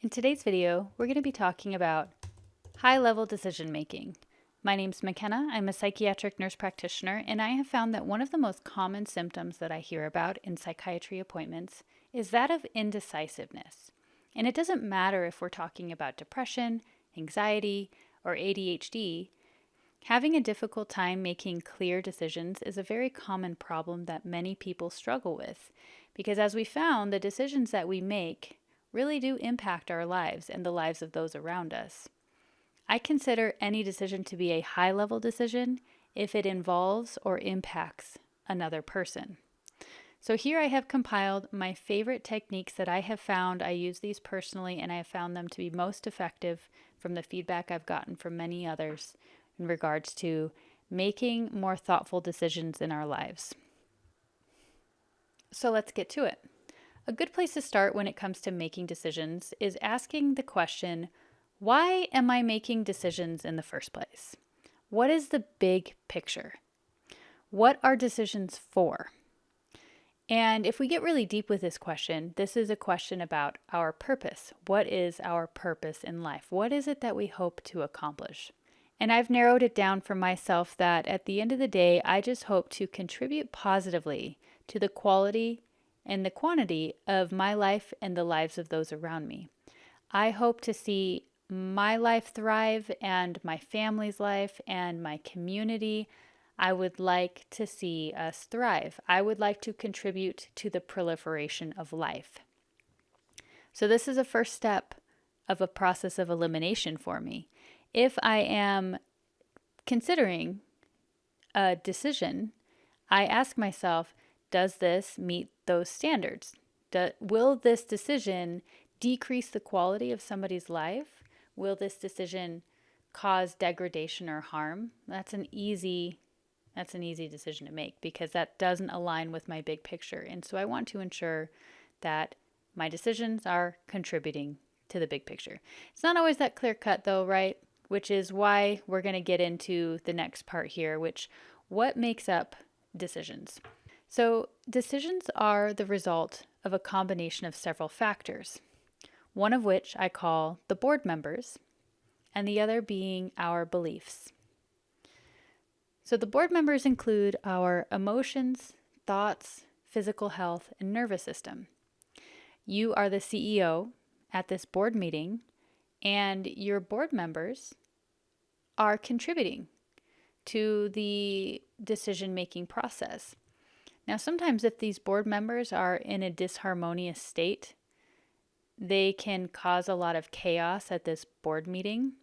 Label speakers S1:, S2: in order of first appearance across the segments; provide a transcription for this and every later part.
S1: In today's video, we're going to be talking about high-level decision making. My name's McKenna. I'm a psychiatric nurse practitioner, and I have found that one of the most common symptoms that I hear about in psychiatry appointments is that of indecisiveness. And it doesn't matter if we're talking about depression, anxiety, or ADHD. Having a difficult time making clear decisions is a very common problem that many people struggle with, because as we found, the decisions that we make really do impact our lives and the lives of those around us. I consider any decision to be a high-level decision if it involves or impacts another person. So here I have compiled my favorite techniques that I have found. I use these personally, and I have found them to be most effective from the feedback I've gotten from many others in regards to making more thoughtful decisions in our lives. So let's get to it. A good place to start when it comes to making decisions is asking the question, why am I making decisions in the first place? What is the big picture? What are decisions for? And if we get really deep with this question, this is a question about our purpose. What is our purpose in life? What is it that we hope to accomplish? And I've narrowed it down for myself that at the end of the day, I just hope to contribute positively to the quality and the quantity of my life and the lives of those around me. I hope to see my life thrive and my family's life and my community. I would like to see us thrive. I would like to contribute to the proliferation of life. So this is a first step of a process of elimination for me. If I am considering a decision, I ask myself, does this meet those standards? Will this decision decrease the quality of somebody's life? Will this decision cause degradation or harm? That's an easy decision to make because that doesn't align with my big picture. And so I want to ensure that my decisions are contributing to the big picture. It's not always that clear cut though, right? Which is why we're going to get into the next part here, what makes up decisions? So decisions are the result of a combination of several factors, one of which I call the board members, and the other being our beliefs. So the board members include our emotions, thoughts, physical health, and nervous system. You are the CEO at this board meeting, and your board members are contributing to the decision-making process. Now, sometimes if these board members are in a disharmonious state, they can cause a lot of chaos at this board meeting,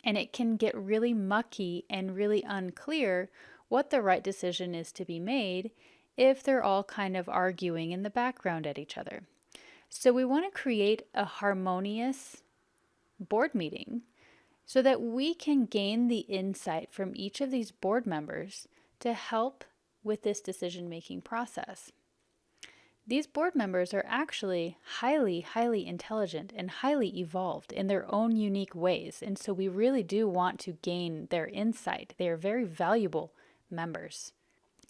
S1: and it can get really mucky and really unclear what the right decision is to be made if they're all kind of arguing in the background at each other. So we want to create a harmonious board meeting so that we can gain the insight from each of these board members to help with this decision-making process. These board members are actually highly intelligent and highly evolved in their own unique ways, and so we really do want to gain their insight. They are very valuable members.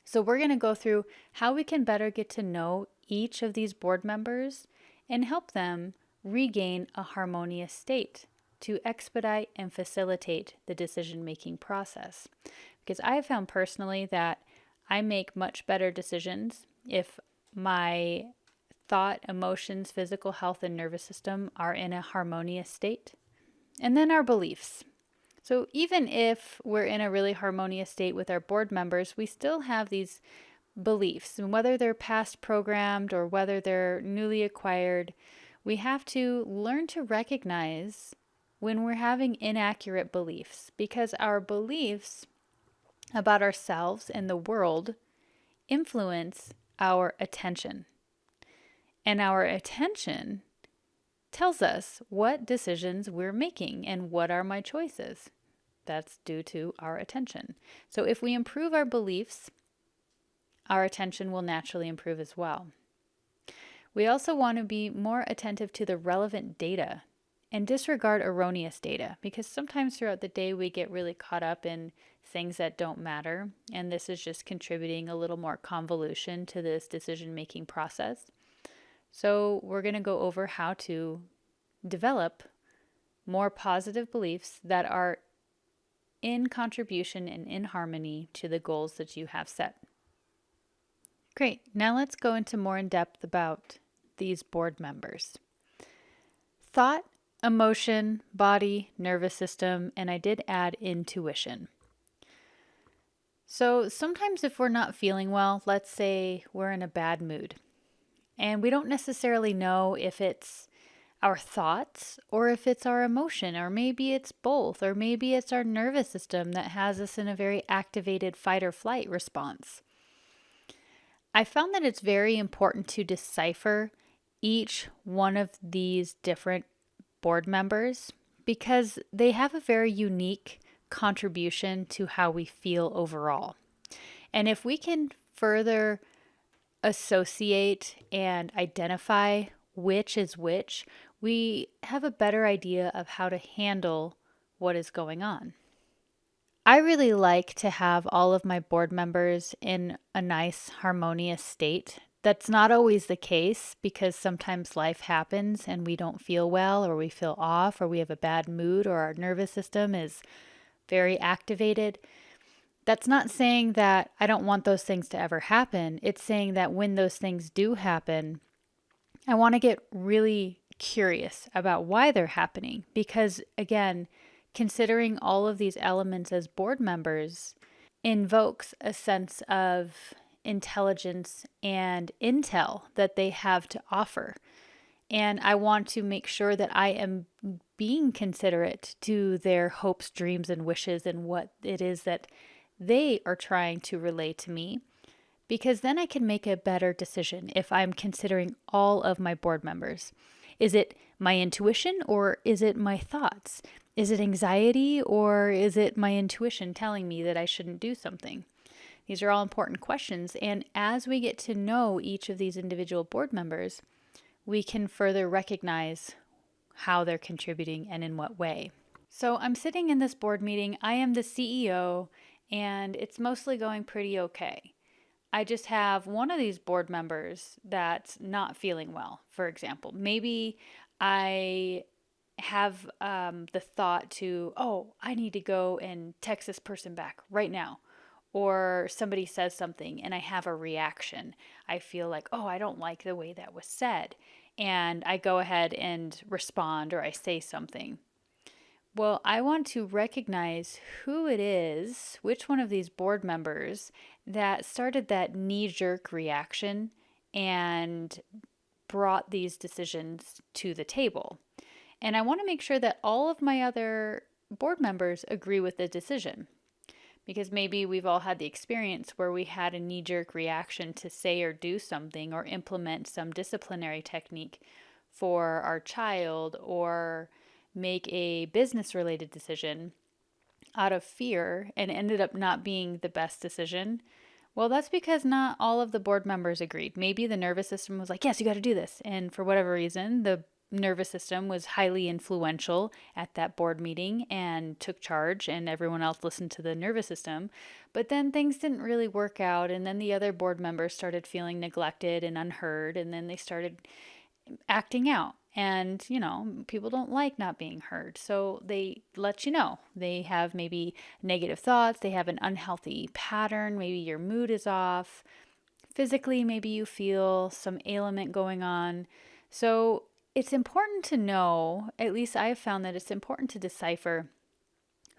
S1: So we're going to go through how we can better get to know each of these board members and help them regain a harmonious state to expedite and facilitate the decision-making process. Because I have found personally that I make much better decisions if my thought, emotions, physical health, and nervous system are in a harmonious state. And then our beliefs. So even if we're in a really harmonious state with our board members, we still have these beliefs. And whether they're past programmed or whether they're newly acquired, we have to learn to recognize when we're having inaccurate beliefs, because our beliefs about ourselves and the world influence our attention. And our attention tells us what decisions we're making and what are my choices. That's due to our attention. So if we improve our beliefs, our attention will naturally improve as well. We also want to be more attentive to the relevant data and disregard erroneous data, because sometimes throughout the day we get really caught up in things that don't matter, and this is just contributing a little more convolution to this decision-making process. So we're going to go over how to develop more positive beliefs that are in contribution and in harmony to the goals that you have set. Great. Now let's go into more in depth about these board members. Thought, emotion, body, nervous system, and I did add intuition. So sometimes if we're not feeling well, let's say we're in a bad mood, and we don't necessarily know if it's our thoughts or if it's our emotion, or maybe it's both, or maybe it's our nervous system that has us in a very activated fight or flight response. I found that it's very important to decipher each one of these different board members because they have a very unique contribution to how we feel overall. And if we can further associate and identify which is which, we have a better idea of how to handle what is going on. I really like to have all of my board members in a nice, harmonious state. That's not always the case because sometimes life happens and we don't feel well, or we feel off, or we have a bad mood, or our nervous system is very activated. That's not saying that I don't want those things to ever happen. It's saying that when those things do happen, I want to get really curious about why they're happening because, again, considering all of these elements as board members invokes a sense of intelligence and intel that they have to offer. And I want to make sure that I am being considerate to their hopes, dreams, and wishes and what it is that they are trying to relay to me, because then I can make a better decision if I'm considering all of my board members. Is it my intuition or is it my thoughts? Is it anxiety or is it my intuition telling me that I shouldn't do something? These are all important questions. And as we get to know each of these individual board members, we can further recognize how they're contributing and in what way. So I'm sitting in this board meeting. I am the CEO, and it's mostly going pretty okay. I just have one of these board members that's not feeling well, for example. Maybe I have the thought to, I need to go and text this person back right now. Or somebody says something and I have a reaction. I feel like, I don't like the way that was said. And I go ahead and respond, or I say something. Well, I want to recognize who it is, which one of these board members that started that knee-jerk reaction and brought these decisions to the table. And I want to make sure that all of my other board members agree with the decision. Because maybe we've all had the experience where we had a knee-jerk reaction to say or do something or implement some disciplinary technique for our child or make a business-related decision out of fear and ended up not being the best decision. Well, that's because not all of the board members agreed. Maybe the nervous system was like, yes, you got to do this. And for whatever reason, the nervous system was highly influential at that board meeting and took charge, and everyone else listened to the nervous system. But then things didn't really work out, and then the other board members started feeling neglected and unheard, and then they started acting out. And, people don't like not being heard. So they let you know. They have maybe negative thoughts. They have an unhealthy pattern. Maybe your mood is off. Physically, maybe you feel some ailment going on. So it's important to know, at least I've found that it's important to decipher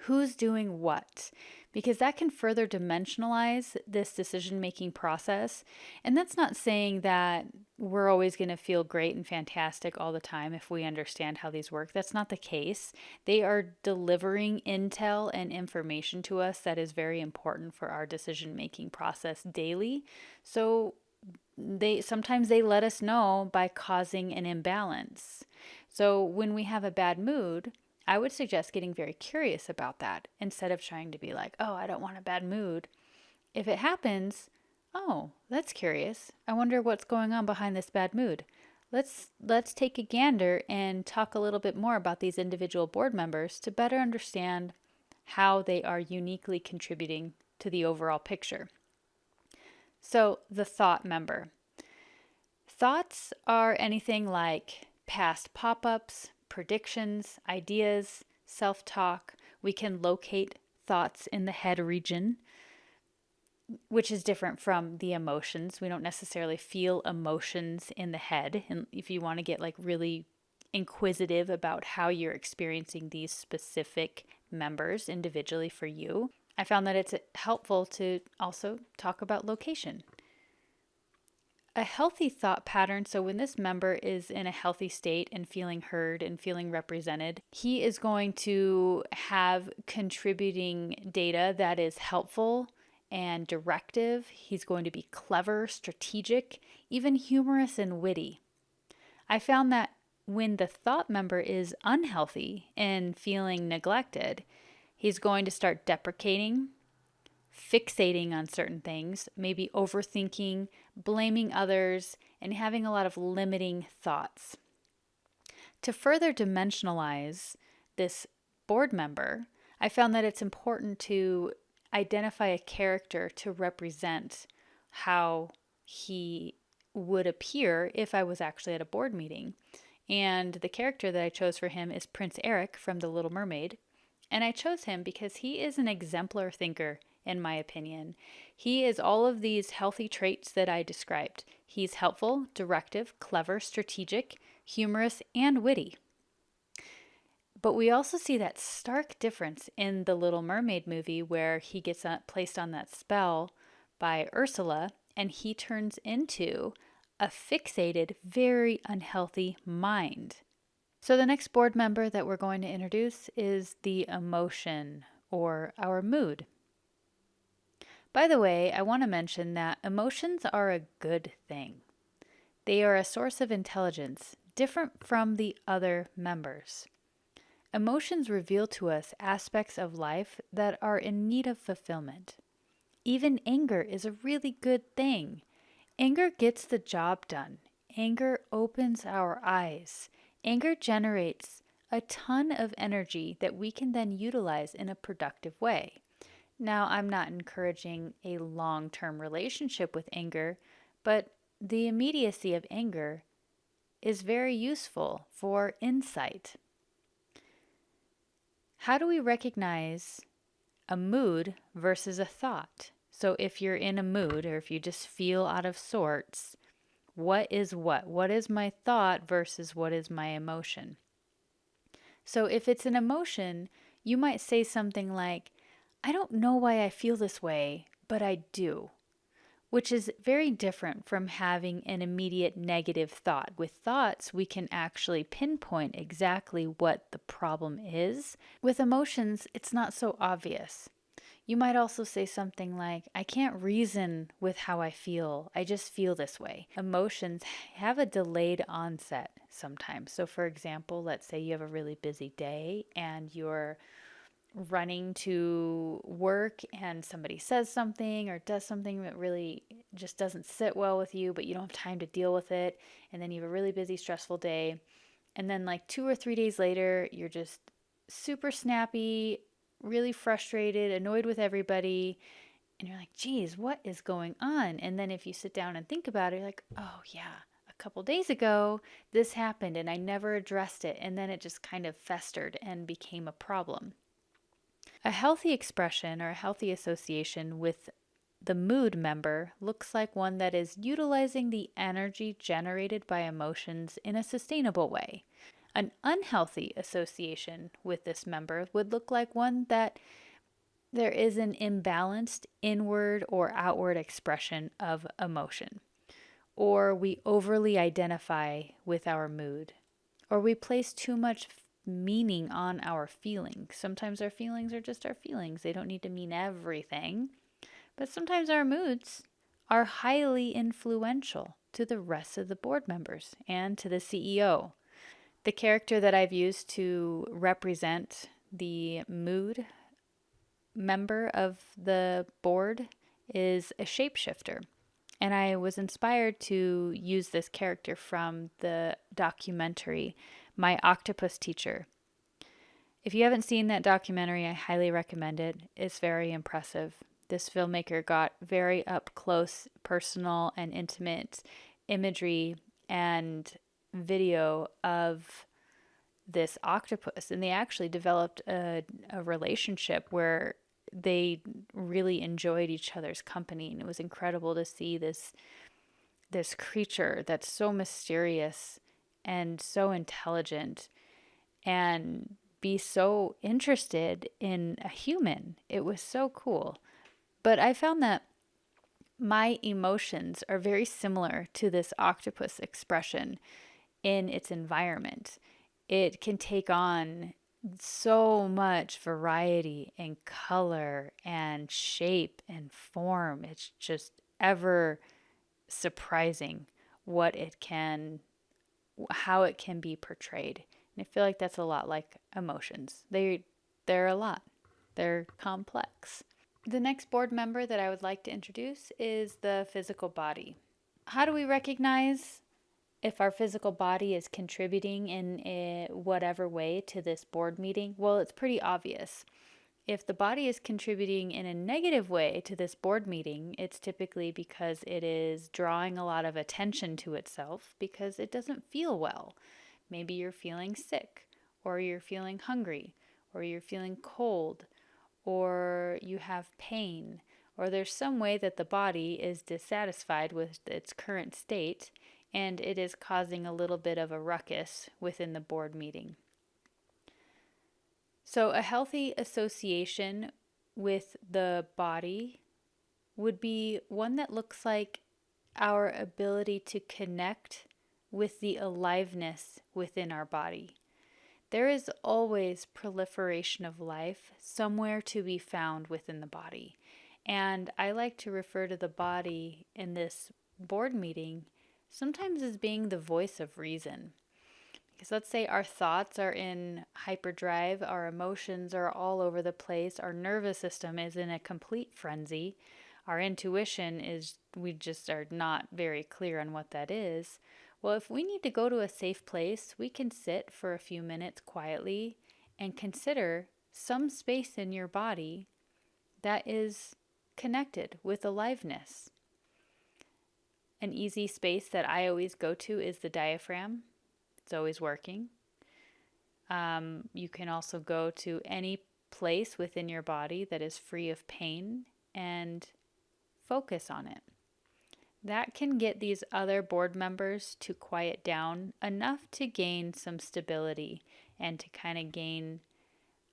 S1: who's doing what, because that can further dimensionalize this decision-making process. And that's not saying that we're always going to feel great and fantastic all the time if we understand how these work. That's not the case. They are delivering intel and information to us that is very important for our decision-making process daily. So sometimes they let us know by causing an imbalance. So when we have a bad mood, I would suggest getting very curious about that instead of trying to be like, I don't want a bad mood. If it happens, that's curious. I wonder what's going on behind this bad mood. Let's take a gander and talk a little bit more about these individual board members to better understand how they are uniquely contributing to the overall picture. So the thought member. Thoughts are anything like past pop-ups, predictions, ideas, self-talk. We can locate thoughts in the head region, which is different from the emotions. We don't necessarily feel emotions in the head. And if you want to get like really inquisitive about how you're experiencing these specific members individually for you, I found that it's helpful to also talk about location. A healthy thought pattern, so when this member is in a healthy state and feeling heard and feeling represented, he is going to have contributing data that is helpful and directive. He's going to be clever, strategic, even humorous and witty. I found that when the thought member is unhealthy and feeling neglected, he's going to start deprecating, fixating on certain things, maybe overthinking, blaming others, and having a lot of limiting thoughts. To further dimensionalize this board member, I found that it's important to identify a character to represent how he would appear if I was actually at a board meeting. And the character that I chose for him is Prince Eric from The Little Mermaid. And I chose him because he is an exemplar thinker, in my opinion. He is all of these healthy traits that I described. He's helpful, directive, clever, strategic, humorous, and witty. But we also see that stark difference in the Little Mermaid movie where he gets placed on that spell by Ursula and he turns into a fixated, very unhealthy mind. So the next board member that we're going to introduce is the emotion or our mood. By the way, I want to mention that emotions are a good thing. They are a source of intelligence, different from the other members. Emotions reveal to us aspects of life that are in need of fulfillment. Even anger is a really good thing. Anger gets the job done. Anger opens our eyes. Anger generates a ton of energy that we can then utilize in a productive way. Now, I'm not encouraging a long-term relationship with anger, but the immediacy of anger is very useful for insight. How do we recognize a mood versus a thought? So if you're in a mood or if you just feel out of sorts, what is what? What is my thought versus what is my emotion? So if it's an emotion, you might say something like, I don't know why I feel this way, but I do. Which is very different from having an immediate negative thought. With thoughts, we can actually pinpoint exactly what the problem is. With emotions, it's not so obvious. You might also say something like, I can't reason with how I feel. I just feel this way. Emotions have a delayed onset sometimes. So for example, let's say you have a really busy day and you're running to work and somebody says something or does something that really just doesn't sit well with you, but you don't have time to deal with it. And then you have a really busy, stressful day. And then like 2 or 3 days later, you're just super snappy, really frustrated, annoyed with everybody. And you're like, geez, what is going on? And then if you sit down and think about it, you're like, oh yeah, a couple days ago, this happened and I never addressed it. And then it just kind of festered and became a problem. A healthy expression or a healthy association with the mood member looks like one that is utilizing the energy generated by emotions in a sustainable way. An unhealthy association with this member would look like one that there is an imbalanced inward or outward expression of emotion, or we overly identify with our mood, or we place too much meaning on our feelings. Sometimes our feelings are just our feelings. They don't need to mean everything. But sometimes our moods are highly influential to the rest of the board members and to the CEO. The character that I've used to represent the mood member of the board is a shapeshifter. And I was inspired to use this character from the documentary My Octopus Teacher. If you haven't seen that documentary, I highly recommend it. It's very impressive. This filmmaker got very up close, personal, and intimate imagery and video of this octopus, and they actually developed a relationship where they really enjoyed each other's company, and it was incredible to see this creature that's so mysterious and so intelligent and be so interested in a human. It was so cool. But I found that my emotions are very similar to this octopus expression in its environment. It can take on so much variety and color and shape and form. It's just ever surprising what it can, how it can be portrayed. And I feel like that's a lot like emotions. They're a lot. They're complex. The next board member that I would like to introduce is the physical body. How do we recognize if our physical body is contributing in whatever way to this board meeting? Well, it's pretty obvious. If the body is contributing in a negative way to this board meeting, it's typically because it is drawing a lot of attention to itself because it doesn't feel well. Maybe you're feeling sick, or you're feeling hungry, or you're feeling cold, or you have pain, or there's some way that the body is dissatisfied with its current state and it is causing a little bit of a ruckus within the board meeting. So a healthy association with the body would be one that looks like our ability to connect with the aliveness within our body. There is always proliferation of life somewhere to be found within the body. And I like to refer to the body in this board meeting sometimes as being the voice of reason. Because let's say our thoughts are in hyperdrive, our emotions are all over the place, our nervous system is in a complete frenzy, our intuition is, we just are not very clear on what that is. Well, if we need to go to a safe place, we can sit for a few minutes quietly and consider some space in your body that is connected with aliveness. An easy space that I always go to is the diaphragm. It's always working. You can also go to any place within your body that is free of pain and focus on it. That can get these other board members to quiet down enough to gain some stability and to kind of gain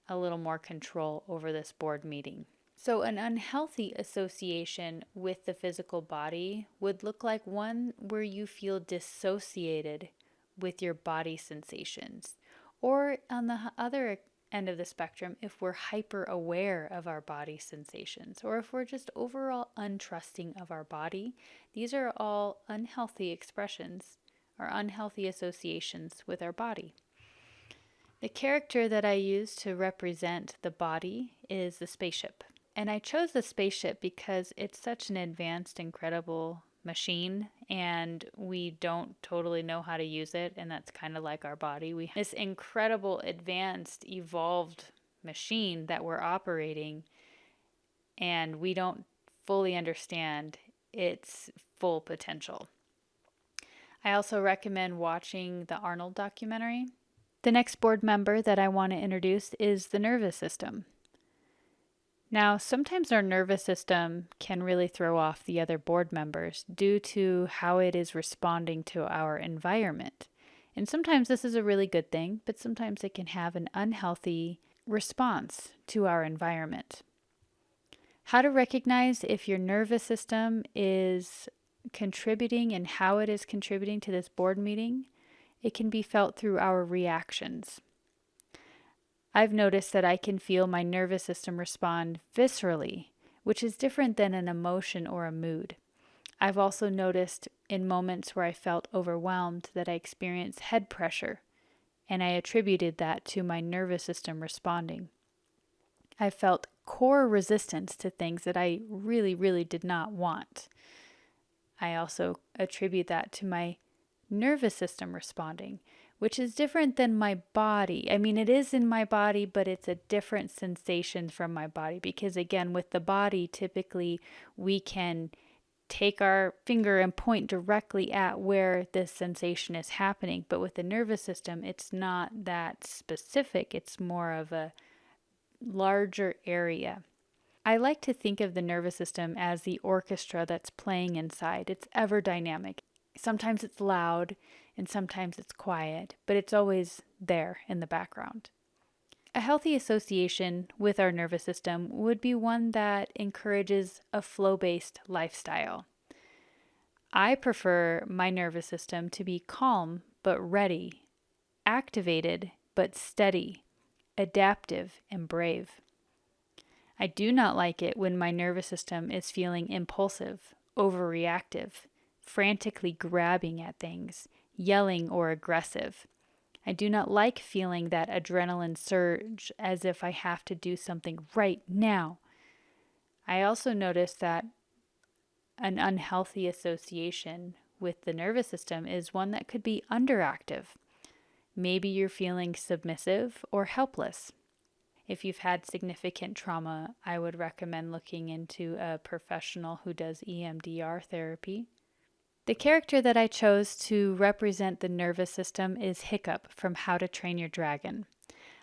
S1: a little more control over this board meeting. So an unhealthy association with the physical body would look like one where you feel dissociated with your body sensations. Or on the other end of the spectrum, if we're hyper aware of our body sensations, or if we're just overall untrusting of our body, these are all unhealthy expressions or unhealthy associations with our body. The character that I use to represent the body is the spaceship. And I chose the spaceship because it's such an advanced, incredible machine, and we don't totally know how to use it, and that's kind of like our body. We have this incredible, advanced, evolved machine that we're operating, and we don't fully understand its full potential. I also recommend watching the Arnold documentary. The next board member that I want to introduce is the nervous system. Now, sometimes our nervous system can really throw off the other board members due to how it is responding to our environment. And sometimes this is a really good thing, but sometimes it can have an unhealthy response to our environment. How to recognize if your nervous system is contributing and how it is contributing to this board meeting? It can be felt through our reactions. I've noticed that I can feel my nervous system respond viscerally, which is different than an emotion or a mood. I've also noticed in moments where I felt overwhelmed that I experienced head pressure, and I attributed that to my nervous system responding. I felt core resistance to things that I really, really did not want. I also attribute that to my nervous system responding, which is different than my body. I mean, it is in my body, but it's a different sensation from my body because, again, with the body, typically we can take our finger and point directly at where this sensation is happening. But with the nervous system, it's not that specific. It's more of a larger area. I like to think of the nervous system as the orchestra that's playing inside. It's ever dynamic. Sometimes it's loud and sometimes it's quiet, but it's always there in the background. A healthy association with our nervous system would be one that encourages a flow-based lifestyle. I prefer my nervous system to be calm but ready, activated but steady, adaptive and brave. I do not like it when my nervous system is feeling impulsive, overreactive, frantically grabbing at things, yelling or aggressive. I do not like feeling that adrenaline surge as if I have to do something right now. I also notice that an unhealthy association with the nervous system is one that could be underactive. Maybe you're feeling submissive or helpless. If you've had significant trauma, I would recommend looking into a professional who does EMDR therapy. The character that I chose to represent the nervous system is Hiccup from How to Train Your Dragon.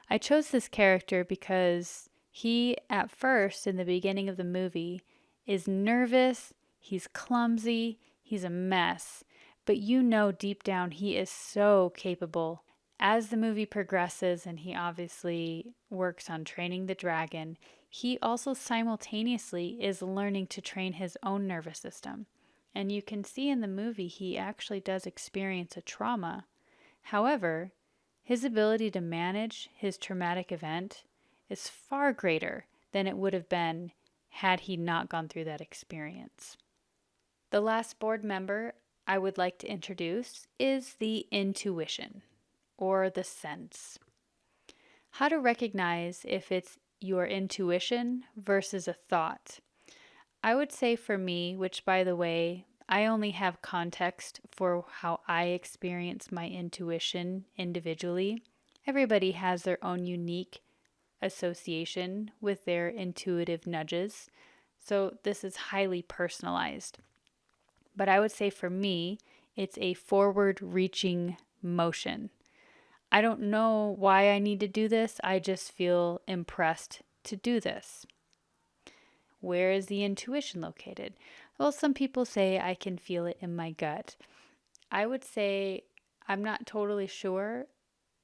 S1: I chose this character because he, at first, in the beginning of the movie, is nervous, he's clumsy, he's a mess, but you know deep down he is so capable. As the movie progresses and he obviously works on training the dragon, he also simultaneously is learning to train his own nervous system. And you can see in the movie he actually does experience a trauma. However, his ability to manage his traumatic event is far greater than it would have been had he not gone through that experience. The last board member I would like to introduce is the intuition, or the sense. How to recognize if it's your intuition versus a thought. I would say for me, which by the way, I only have context for how I experience my intuition individually. Everybody has their own unique association with their intuitive nudges, so this is highly personalized. But I would say for me, it's a forward-reaching motion. I don't know why I need to do this, I just feel impressed to do this. Where is the intuition located? Well, some people say I can feel it in my gut. I would say I'm not totally sure.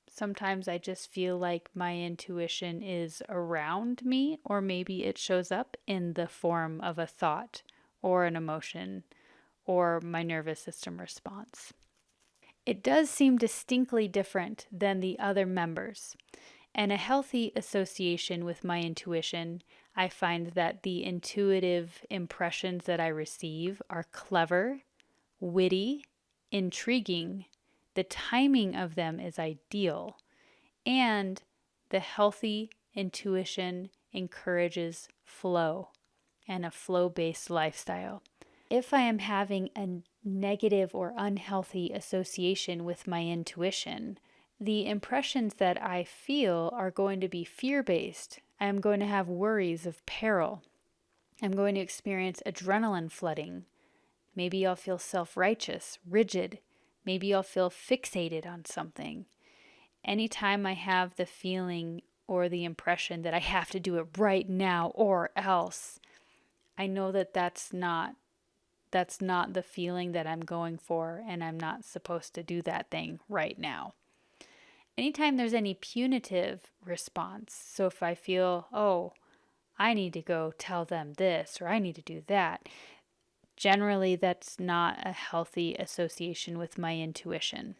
S1: Sometimes I just feel like my intuition is around me, or maybe it shows up in the form of a thought or an emotion or my nervous system response. It does seem distinctly different than the other members. And a healthy association with my intuition, I find that the intuitive impressions that I receive are clever, witty, intriguing, the timing of them is ideal, and the healthy intuition encourages flow and a flow-based lifestyle. If I am having a negative or unhealthy association with my intuition, the impressions that I feel are going to be fear-based. I'm going to have worries of peril. I'm going to experience adrenaline flooding. Maybe I'll feel self-righteous, rigid. Maybe I'll feel fixated on something. Anytime I have the feeling or the impression that I have to do it right now or else, I know that that's not the feeling that I'm going for, and I'm not supposed to do that thing right now. Anytime there's any punitive response, so if I feel, oh, I need to go tell them this or I need to do that, generally that's not a healthy association with my intuition.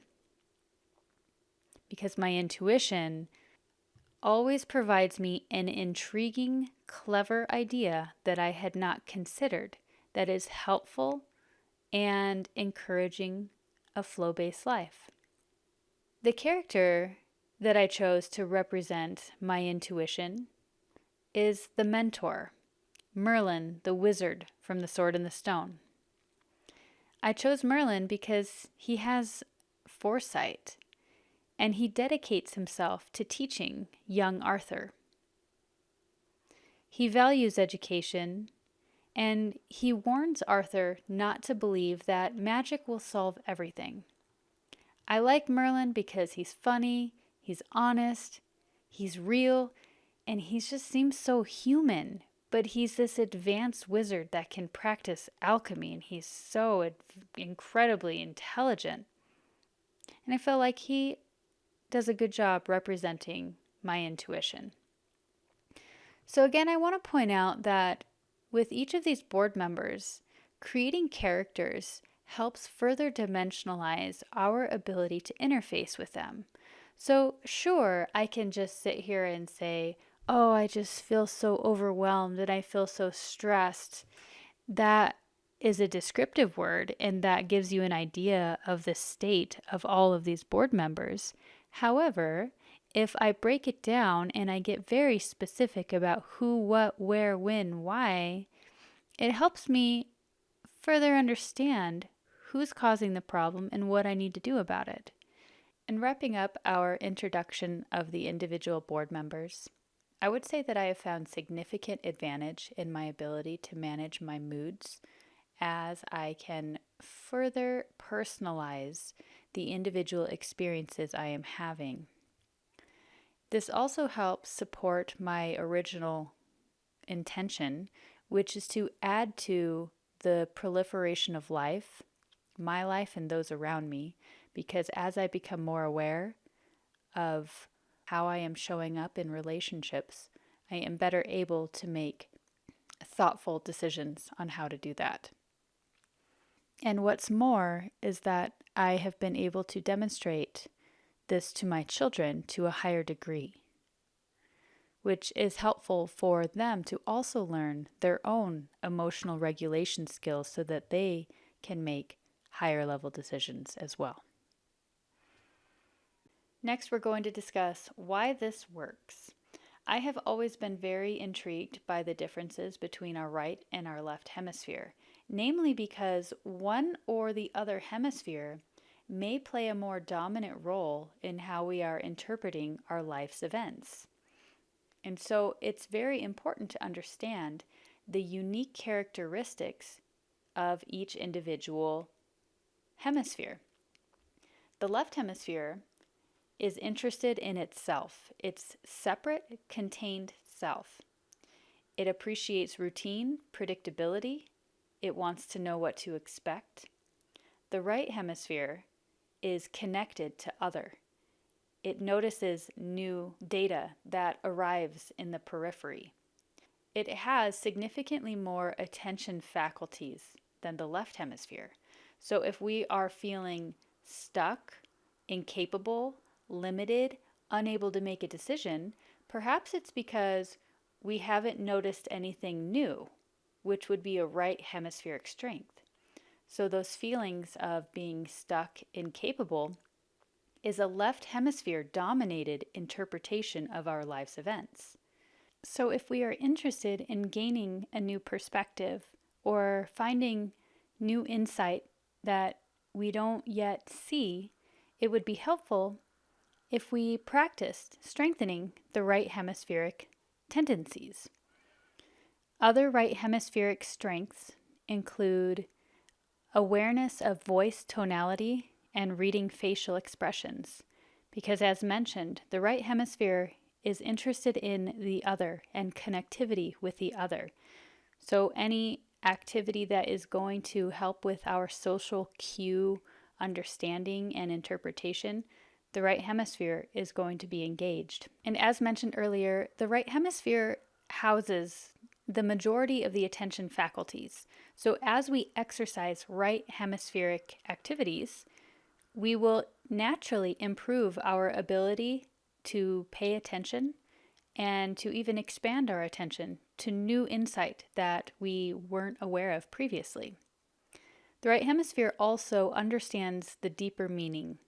S1: Because my intuition always provides me an intriguing, clever idea that I had not considered, that is helpful and encouraging a flow-based life. The character that I chose to represent my intuition is the mentor, Merlin, the wizard from The Sword and the Stone. I chose Merlin because he has foresight and he dedicates himself to teaching young Arthur. He values education And he warns Arthur not to believe that magic will solve everything. I like Merlin because he's funny, he's honest, he's real, and he just seems so human. But he's this advanced wizard that can practice alchemy, and he's so incredibly intelligent. And I feel like he does a good job representing my intuition. So again, I want to point out that with each of these board members, creating characters helps further dimensionalize our ability to interface with them. So sure, I can just sit here and say, oh, I just feel so overwhelmed and I feel so stressed. That is a descriptive word, and that gives you an idea of the state of all of these board members. However, if I break it down and I get very specific about who, what, where, when, why, it helps me further understand who's causing the problem and what I need to do about it. In wrapping up our introduction of the individual board members, I would say that I have found significant advantage in my ability to manage my moods as I can further personalize the individual experiences I am having. This also helps support my original intention, which is to add to the proliferation of life, my life and those around me, because as I become more aware of how I am showing up in relationships, I am better able to make thoughtful decisions on how to do that. And what's more is that I have been able to demonstrate this to my children to a higher degree, which is helpful for them to also learn their own emotional regulation skills so that they can make higher level decisions as well. Next, we're going to discuss why this works. I have always been very intrigued by the differences between our right and our left hemisphere, namely because one or the other hemisphere may play a more dominant role in how we are interpreting our life's events. And so it's very important to understand the unique characteristics of each individual hemisphere. The left hemisphere is interested in itself, its separate, contained self. It appreciates routine, predictability. It wants to know what to expect. The right hemisphere is connected to other. It notices new data that arrives in the periphery. It has significantly more attention faculties than the left hemisphere. So if we are feeling stuck, incapable, limited, unable to make a decision, perhaps it's because we haven't noticed anything new, which would be a right hemispheric strength. So those feelings of being stuck, incapable, is a left hemisphere dominated interpretation of our life's events. So if we are interested in gaining a new perspective or finding new insight that we don't yet see, it would be helpful if we practiced strengthening the right hemispheric tendencies. Other right hemispheric strengths include awareness of voice tonality and reading facial expressions, because as mentioned, the right hemisphere is interested in the other and connectivity with the other. So any activity that is going to help with our social cue understanding and interpretation, the right hemisphere is going to be engaged. And as mentioned earlier, the right hemisphere houses the majority of the attention faculties. So as we exercise right hemispheric activities, we will naturally improve our ability to pay attention and to even expand our attention to new insight that we weren't aware of previously. The right hemisphere also understands the deeper meaning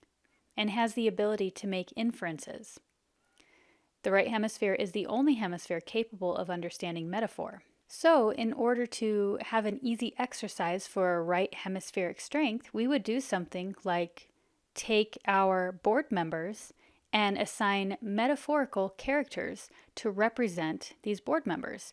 S1: and has the ability to make inferences. The right hemisphere is the only hemisphere capable of understanding metaphor. So, in order to have an easy exercise for a right hemispheric strength, we would do something like take our board members and assign metaphorical characters to represent these board members.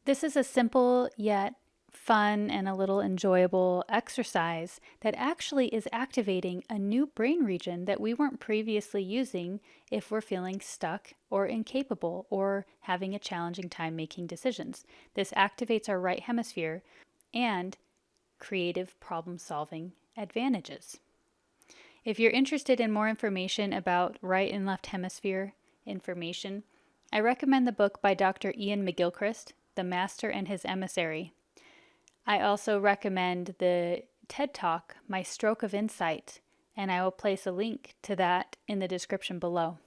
S1: This is a simple yet fun and a little enjoyable exercise that actually is activating a new brain region that we weren't previously using if we're feeling stuck or incapable or having a challenging time making decisions. This activates our right hemisphere and creative problem solving advantages. If you're interested in more information about right and left hemisphere information, I recommend the book by Dr. Ian McGilchrist, The Master and His Emissary. I also recommend the TED Talk, My Stroke of Insight, and I will place a link to that in the description below.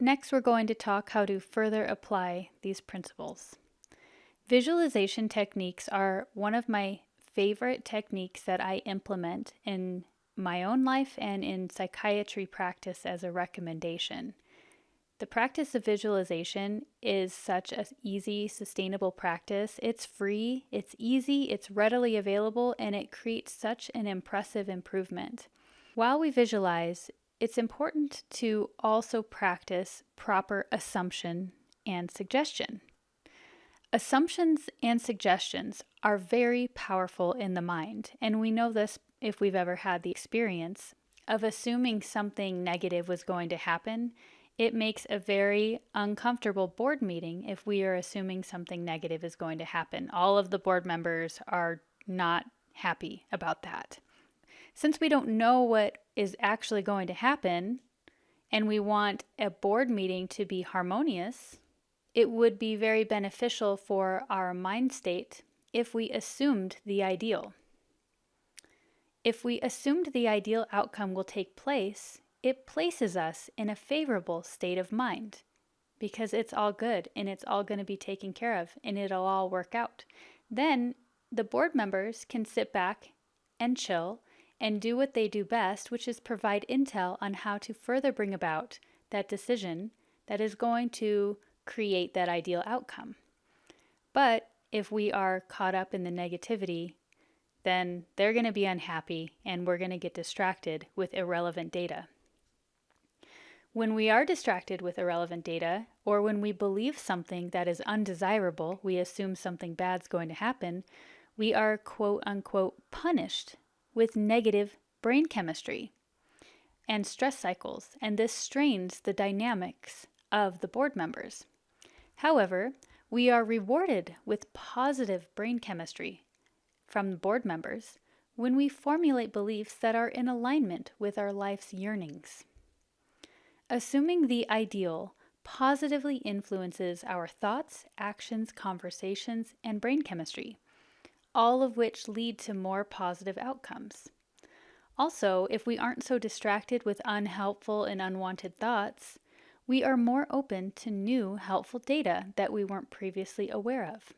S1: Next, we're going to talk how to further apply these principles. Visualization techniques are one of my favorite techniques that I implement in my own life and in psychiatry practice as a recommendation. The practice of visualization is such an easy, sustainable practice. It's free, it's easy, it's readily available, and it creates such an impressive improvement. While we visualize, it's important to also practice proper assumption and suggestion. Assumptions and suggestions are very powerful in the mind, and we know this if we've ever had the experience of assuming something negative was going to happen. It makes a very uncomfortable board meeting if we are assuming something negative is going to happen. All of the board members are not happy about that. Since we don't know what is actually going to happen, and we want a board meeting to be harmonious, it would be very beneficial for our mind state if we assumed the ideal. If we assumed the ideal outcome will take place, it places us in a favorable state of mind because it's all good and it's all going to be taken care of and it'll all work out. Then the board members can sit back and chill and do what they do best, which is provide intel on how to further bring about that decision that is going to create that ideal outcome. But if we are caught up in the negativity, then they're going to be unhappy and we're going to get distracted with irrelevant data. When we are distracted with irrelevant data, or when we believe something that is undesirable, we assume something bad's going to happen, we are quote unquote punished with negative brain chemistry and stress cycles, and this strains the dynamics of the board members. However, we are rewarded with positive brain chemistry from the board members when we formulate beliefs that are in alignment with our life's yearnings. Assuming the ideal positively influences our thoughts, actions, conversations, and brain chemistry, all of which lead to more positive outcomes. Also, if we aren't so distracted with unhelpful and unwanted thoughts, we are more open to new helpful data that we weren't previously aware of.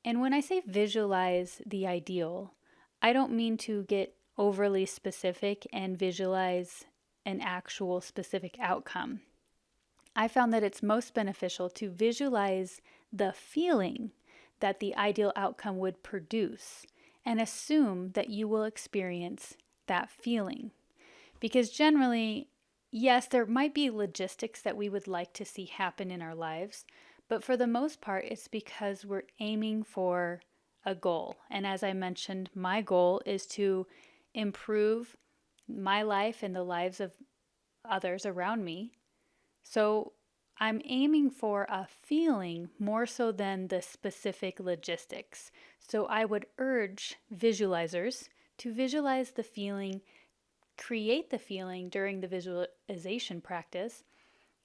S1: And when I say visualize the ideal, I don't mean to get overly specific and visualize an actual specific outcome. I found that it's most beneficial to visualize the feeling that the ideal outcome would produce and assume that you will experience that feeling. Because generally, yes, there might be logistics that we would like to see happen in our lives, but for the most part, it's because we're aiming for a goal. And as I mentioned, my goal is to improve my life and the lives of others around me. So I'm aiming for a feeling more so than the specific logistics. So I would urge visualizers to visualize the feeling, create the feeling during the visualization practice,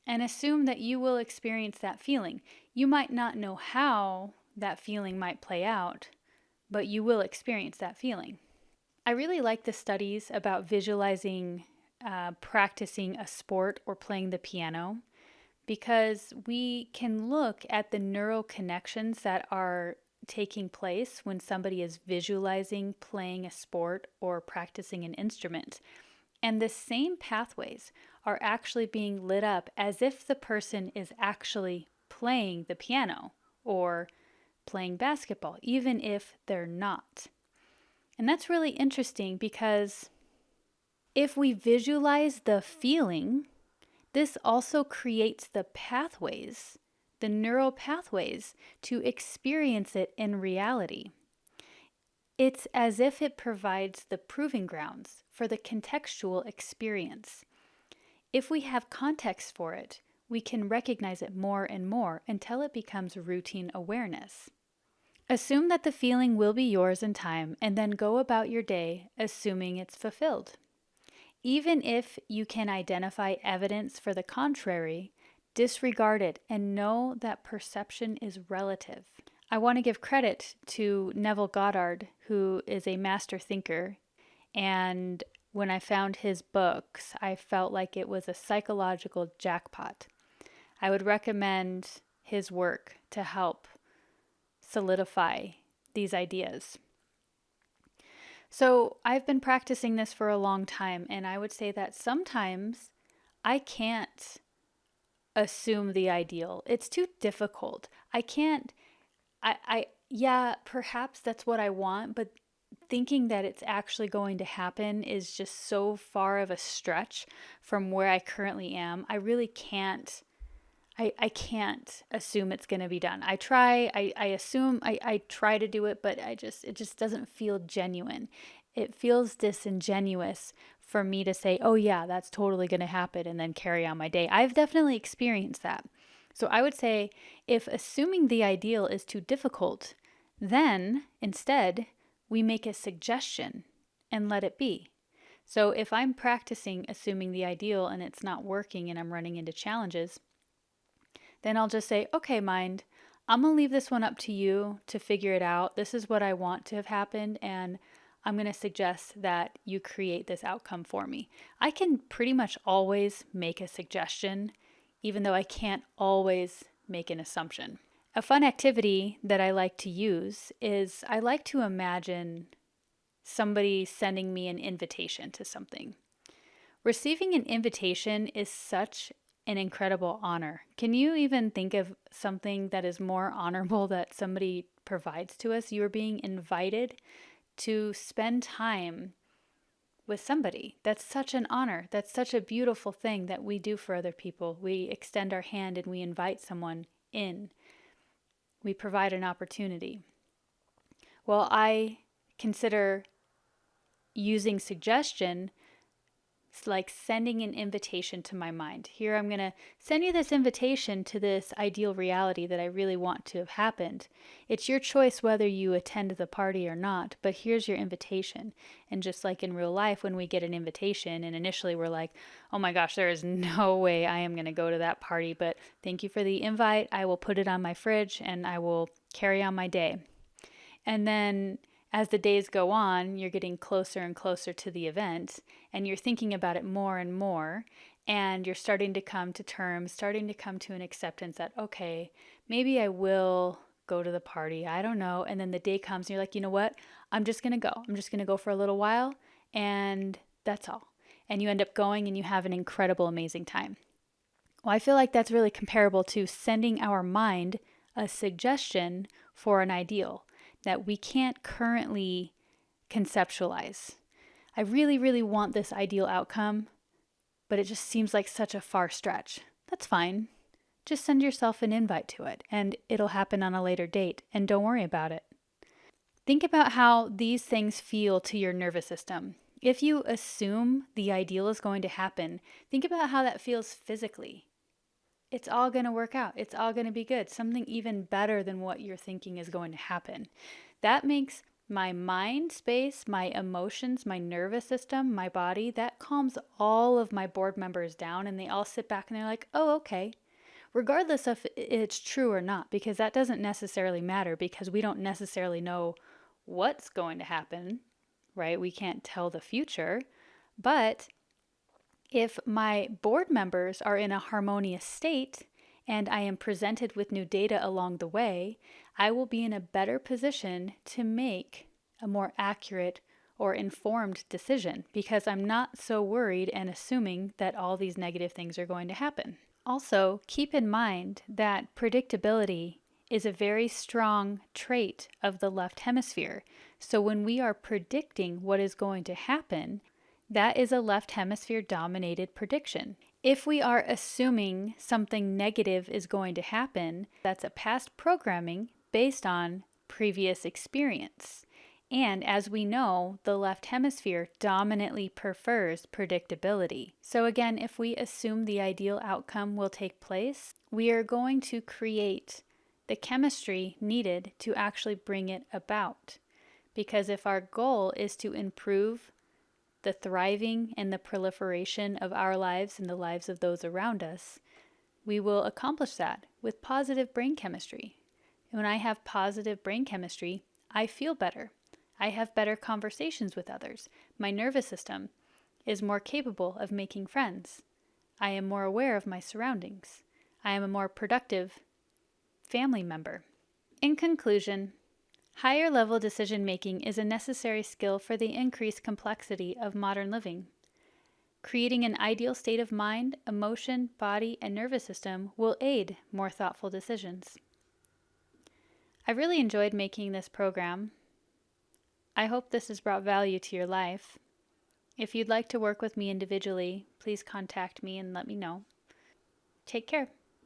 S1: and assume that you will experience that feeling. You might not know how that feeling might play out, but you will experience that feeling. I really like the studies about visualizing practicing a sport or playing the piano, because we can look at the neural connections that are taking place when somebody is visualizing playing a sport or practicing an instrument. And the same pathways are actually being lit up as if the person is actually playing the piano or playing basketball, even if they're not. And that's really interesting because if we visualize the feeling, this also creates the pathways the neural pathways to experience it in reality. It's as if it provides the proving grounds for the contextual experience. If we have context for it, we can recognize it more and more until it becomes routine awareness. Assume that the feeling will be yours in time, and then go about your day assuming it's fulfilled. Even if you can identify evidence for the contrary, disregard it and know that perception is relative. I want to give credit to Neville Goddard, who is a master thinker, and when I found his books, I felt like it was a psychological jackpot. I would recommend his work to help solidify these ideas. So I've been practicing this for a long time, and I would say that sometimes I can't assume the ideal. It's too difficult. Yeah, perhaps that's what I want, but thinking that it's actually going to happen is just so far of a stretch from where I currently am. I really can't. I can't assume it's going to be done. I try, I assume, I try to do it, but it just doesn't feel genuine. It feels disingenuous for me to say, oh yeah, that's totally going to happen and then carry on my day. I've definitely experienced that. So I would say if assuming the ideal is too difficult, then instead we make a suggestion and let it be. So if I'm practicing assuming the ideal and it's not working and I'm running into challenges, then I'll just say, okay, mind, I'm going to leave this one up to you to figure it out. This is what I want to have happened, and I'm going to suggest that you create this outcome for me. I can pretty much always make a suggestion, even though I can't always make an assumption. A fun activity that I like to use is I like to imagine somebody sending me an invitation to something. Receiving an invitation is such an incredible honor. Can you even think of something that is more honorable that somebody provides to us? You are being invited to spend time with somebody. That's such an honor. That's such a beautiful thing that we do for other people. We extend our hand and we invite someone in. We provide an opportunity. Well, I consider using suggestion like sending an invitation to my mind. Here, I'm going to send you this invitation to this ideal reality that I really want to have happened. It's your choice whether you attend the party or not, but here's your invitation. And just like in real life, when we get an invitation and initially we're like, oh my gosh, there is no way I am going to go to that party, but thank you for the invite. I will put it on my fridge and I will carry on my day. And then as the days go on, you're getting closer and closer to the event, and you're thinking about it more and more, and you're starting to come to terms, starting to come to an acceptance that, okay, maybe I will go to the party. I don't know. And then the day comes and you're like, you know what? I'm just going to go. I'm just going to go for a little while, and that's all. And you end up going and you have an incredible, amazing time. Well, I feel like that's really comparable to sending our mind a suggestion for an ideal that we can't currently conceptualize. I really, really want this ideal outcome, but it just seems like such a far stretch. That's fine. Just send yourself an invite to it, and it'll happen on a later date, and don't worry about it. Think about how these things feel to your nervous system. If you assume the ideal is going to happen, think about how that feels physically. It's all going to work out. It's all going to be good. Something even better than what you're thinking is going to happen. That makes my mind space, my emotions, my nervous system, my body, that calms all of my board members down, and they all sit back and they're like, oh, okay. Regardless of if it's true or not, because that doesn't necessarily matter because we don't necessarily know what's going to happen, right? We can't tell the future, but if my board members are in a harmonious state and I am presented with new data along the way, I will be in a better position to make a more accurate or informed decision because I'm not so worried and assuming that all these negative things are going to happen. Also, keep in mind that predictability is a very strong trait of the left hemisphere. So when we are predicting what is going to happen, that is a left hemisphere dominated prediction. If we are assuming something negative is going to happen, that's a past programming based on previous experience. And as we know, the left hemisphere dominantly prefers predictability. So again, if we assume the ideal outcome will take place, we are going to create the chemistry needed to actually bring it about. Because if our goal is to improve the thriving and the proliferation of our lives and the lives of those around us, we will accomplish that with positive brain chemistry. And when I have positive brain chemistry, I feel better. I have better conversations with others. My nervous system is more capable of making friends. I am more aware of my surroundings. I am a more productive family member. In conclusion, higher level decision making is a necessary skill for the increased complexity of modern living. Creating an ideal state of mind, emotion, body, and nervous system will aid more thoughtful decisions. I really enjoyed making this program. I hope this has brought value to your life. If you'd like to work with me individually, please contact me and let me know. Take care.